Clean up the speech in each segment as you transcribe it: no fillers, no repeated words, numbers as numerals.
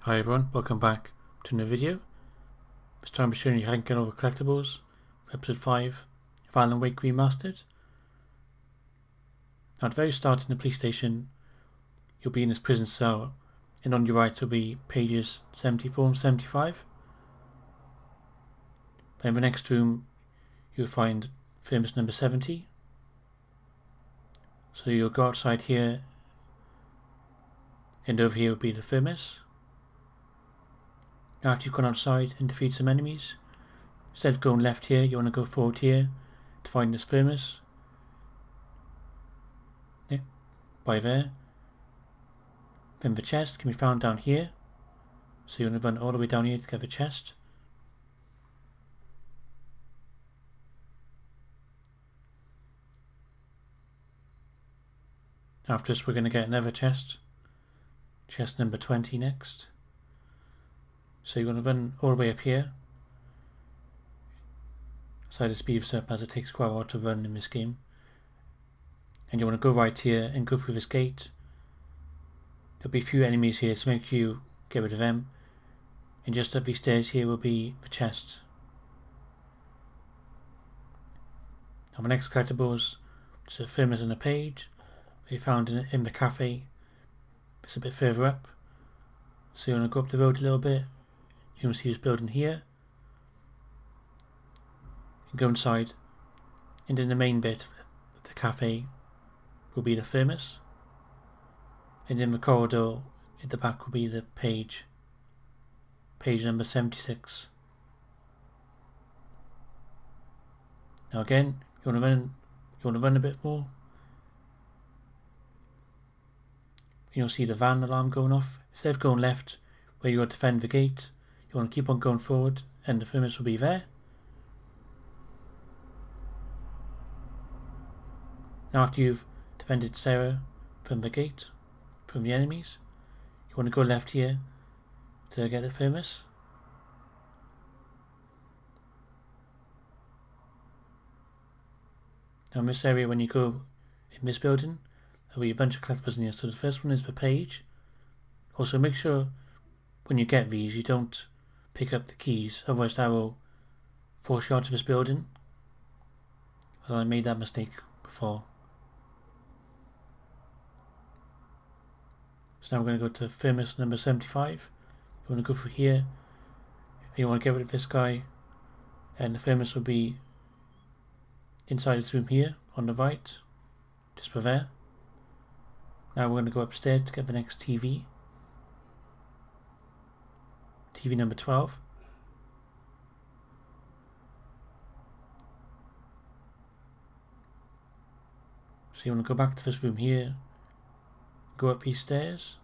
Hi everyone, welcome back to a new video. This time I'm showing you how you can get over collectibles for episode 5 of Alan Wake Remastered. Now at the very start in the police station, you'll be in this prison cell, and on your right will be pages 74 and 75. Then in the next room you'll find Thermos number 70. So you'll go outside here, and over here will be the Thermos. After you've gone outside and defeat some enemies, instead of going left here, you want to go forward here to find this Thermos. Yeah, by there. Then the chest can be found down here, so you want to run all the way down here to get the chest. After this we're going to get another chest number 20 next. So you want to run all the way up here. So this speeds up as it takes quite a while to run in this game. And you want to go right here and go through this gate. There'll be a few enemies here, so make sure you get rid of them. And just up these stairs here will be the chest. Now the next collectibles, it's a Thermos on a page. We found in the cafe. It's a bit further up. So you want to go up the road a little bit. You want to see this building here. You go inside, and in the main bit of the cafe will be the Thermos. And in the corridor at the back will be the page number 76. Now again, you want to run a bit more. You'll see the van alarm going off. Instead of going left where you got to defend the gate, you want to keep on going forward and the Thermos will be there. Now after you've defended Sarah from the gate, from the enemies, you want to go left here to get the Thermos. Now in this area, when you go in this building, there'll be a bunch of collectibles in here. So the first one is the page. Also make sure when you get these you don't pick up the keys, otherwise that will force you out of this building. As I made that mistake before. So now we're going to go to Thermos number 75. You want to go through here, and you want to get rid of this guy, and the Thermos will be inside this room here on the right, just for there. Now we're going to go upstairs to get the next TV. TV number 12. So you want to go back to this room here, go up these stairs.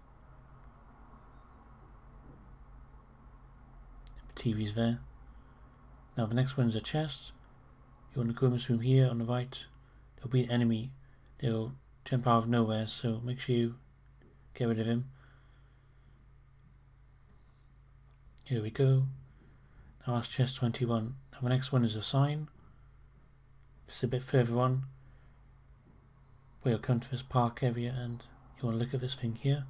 The TV's there. Now the next one is a chest. You want to go in this room here on the right. There'll be an enemy. They'll jump out of nowhere, so make sure you get rid of him. Here we go. Now that's chest 21. Now the next one is a sign. It's a bit further on, where you'll come to this park area and you want to look at this thing here.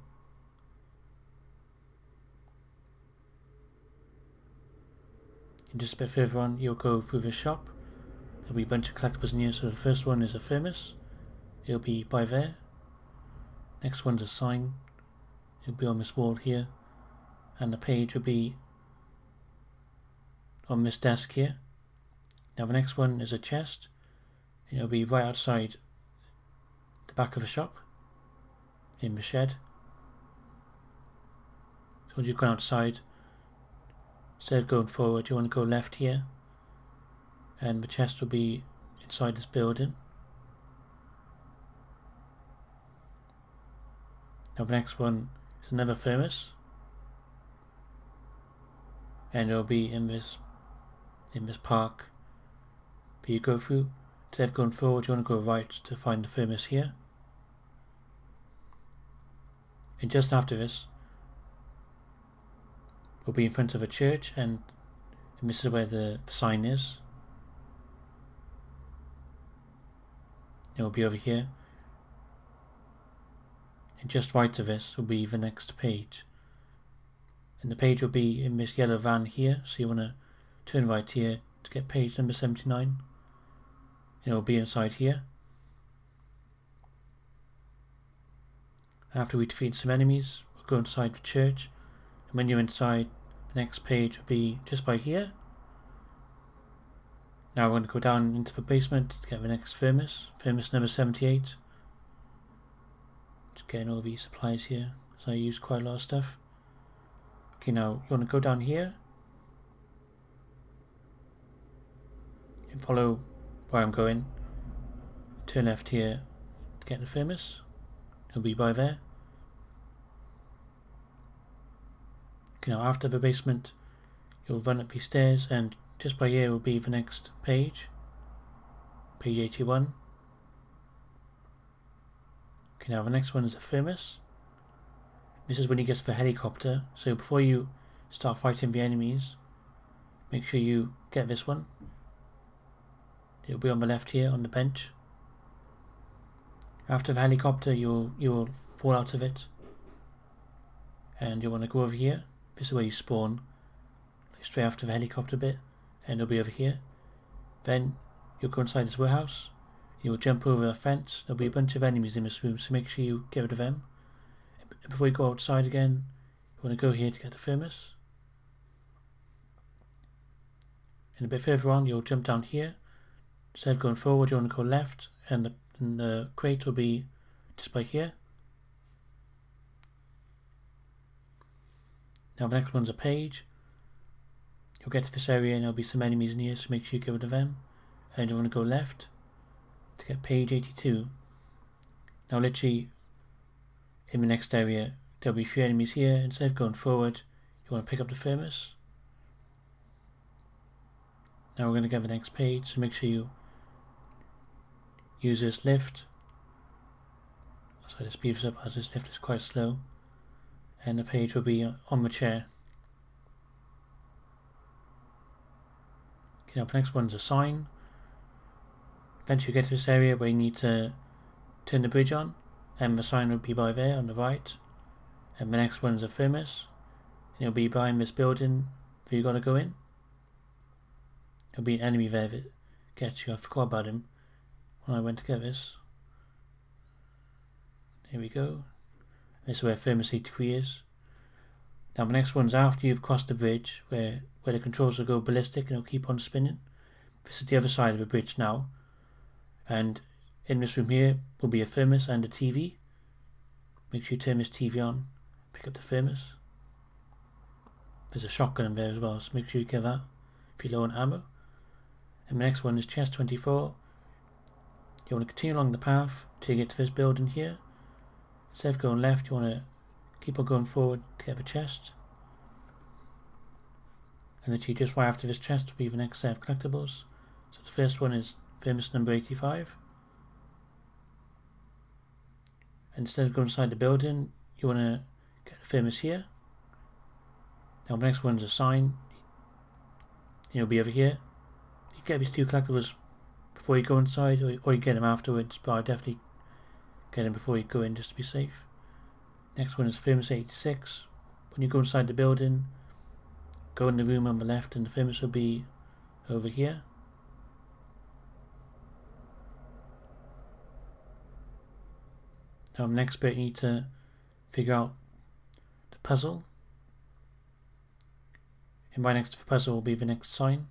And just a bit further on, you'll go through this shop. There'll be a bunch of collectibles in here. So the first one is a Thermos. It'll be by there. Next one's a sign. It'll be on this wall here. And the page will be on this desk here. Now the next one is a chest. And it'll be right outside the back of the shop. In the shed. So once you've gone outside, instead of going forward, you want to go left here. And the chest will be inside this building. Now the next one is another Thermos, and it'll be in this park. But you go through, instead of going forward, you want to go right to find the Thermos here. And just after this, we'll be in front of a church, and this is where the sign is. It will be over here. And just right of this will be the next page. And the page will be in this yellow van here, so you want to turn right here to get page number 79. And it will be inside here. After we defeat some enemies, we'll go inside the church, and when you're inside, the next page will be just by here. Now we're going to go down into the basement to get the next Thermos, Thermos number 78. Just getting all these supplies here, so I use quite a lot of stuff. Okay, now you want to go down here and follow where I'm going. Turn left here to get the Thermos. It'll be by there. Okay, now after the basement, you'll run up these stairs, and just by here will be the next page. Page 81. Okay, now the next one is the Thermos. This is when you get to the helicopter, so before you start fighting the enemies, make sure you get this one. It'll be on the left here on the bench. After the helicopter, you'll fall out of it, and you want to go over here. This is where you spawn, like straight after the helicopter bit, and it'll be over here. Then you'll go inside this warehouse. You'll jump over a fence. There'll be a bunch of enemies in this room, so make sure you get rid of them. Before you go outside again, you want to go here to get the Thermos. And a bit further on, you'll jump down here. Instead of going forward, you want to go left, and the crate will be just by here. Now the next one's a page. You'll get to this area and there'll be some enemies in here, so make sure you get rid of them. And you want to go left to get page 82. Now literally in the next area there'll be a few enemies here. Instead of going forward, you want to pick up the Thermos. Now we're going to get the next page, so make sure you use this lift. So to speed this up, as this lift is quite slow. And the page will be on the chair. Okay, now the next one's a sign. Eventually you get to this area where you need to turn the bridge on, and the sign will be by there on the right. And the next one's a Thermos, and it'll be behind this building that you got to go in. There'll be an enemy there that gets you. I forgot about him when I went to get this. Here we go. This is where Thermos 83 is. Now the next one's after you've crossed the bridge, where the controls will go ballistic and it'll keep on spinning. This is the other side of the bridge now. And in this room here will be a Thermos and a TV. Make sure you turn this TV on. Pick up the Thermos. There's a shotgun in there as well, so make sure you get that if you're low on ammo. And the next one is chest 24. You want to continue along the path till you get to this building here. Instead of going left, you want to keep on going forward to get the chest. And literally just right after this chest will be the next set of collectibles. So the first one is Thermos number 85. And instead of going inside the building, you want to get the Thermos here. Now the next one's a sign. It'll be over here. You get these two collectibles before you go inside, or you get them afterwards, but I definitely get them before you go in just to be safe. Next one is Thermos 86. When you go inside the building, go in the room on the left and the Thermos will be over here. Now the next bit you need to figure out the puzzle. And right next to the puzzle will be the next sign.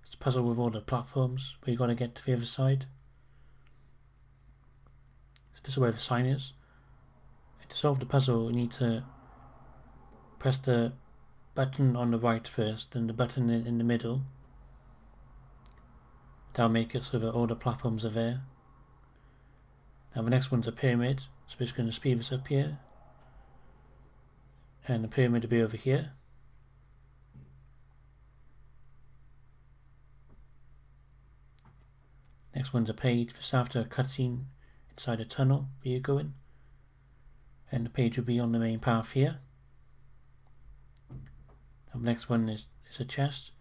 It's a puzzle with all the platforms where you've got to get to the other side. So this is where the sign is. And to solve the puzzle you need to press the button on the right first and the button in the middle. That'll make it so that all the platforms are there. Now the next one's a pyramid, so we're just going to speed this up here. And the pyramid will be over here. Next one's a page, just after a cutscene inside a tunnel where you're going. And the page will be on the main path here. And the next one is a chest.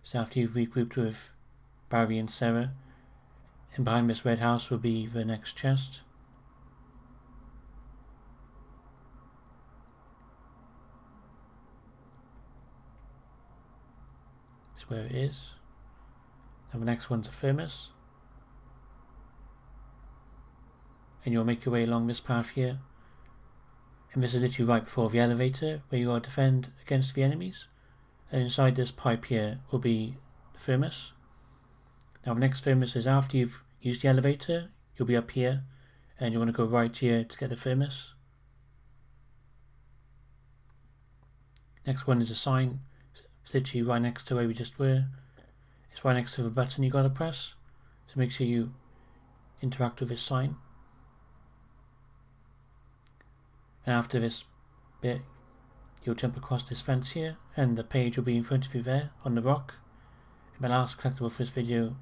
So after you've regrouped with Barry and Sarah, and behind this red house will be the next chest. That's where it is. Now the next one's a Thermos. And you'll make your way along this path here. And this is literally right before the elevator where you gotta defend against the enemies. And inside this pipe here will be the Thermos. Now the next Thermos is after you've used the elevator, you'll be up here and you want to go right here to get the Thermos. Next one is a sign. It's literally right next to where we just were. It's right next to the button you gotta press. So make sure you interact with this sign. And after this bit, you'll jump across this fence here and the page will be in front of you there on the rock. And the last collectible for this video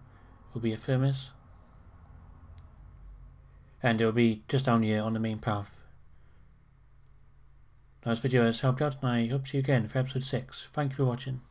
will be a Thermos. And it will be just down here on the main path. Now this video has helped out and I hope to see you again for episode 6. Thank you for watching.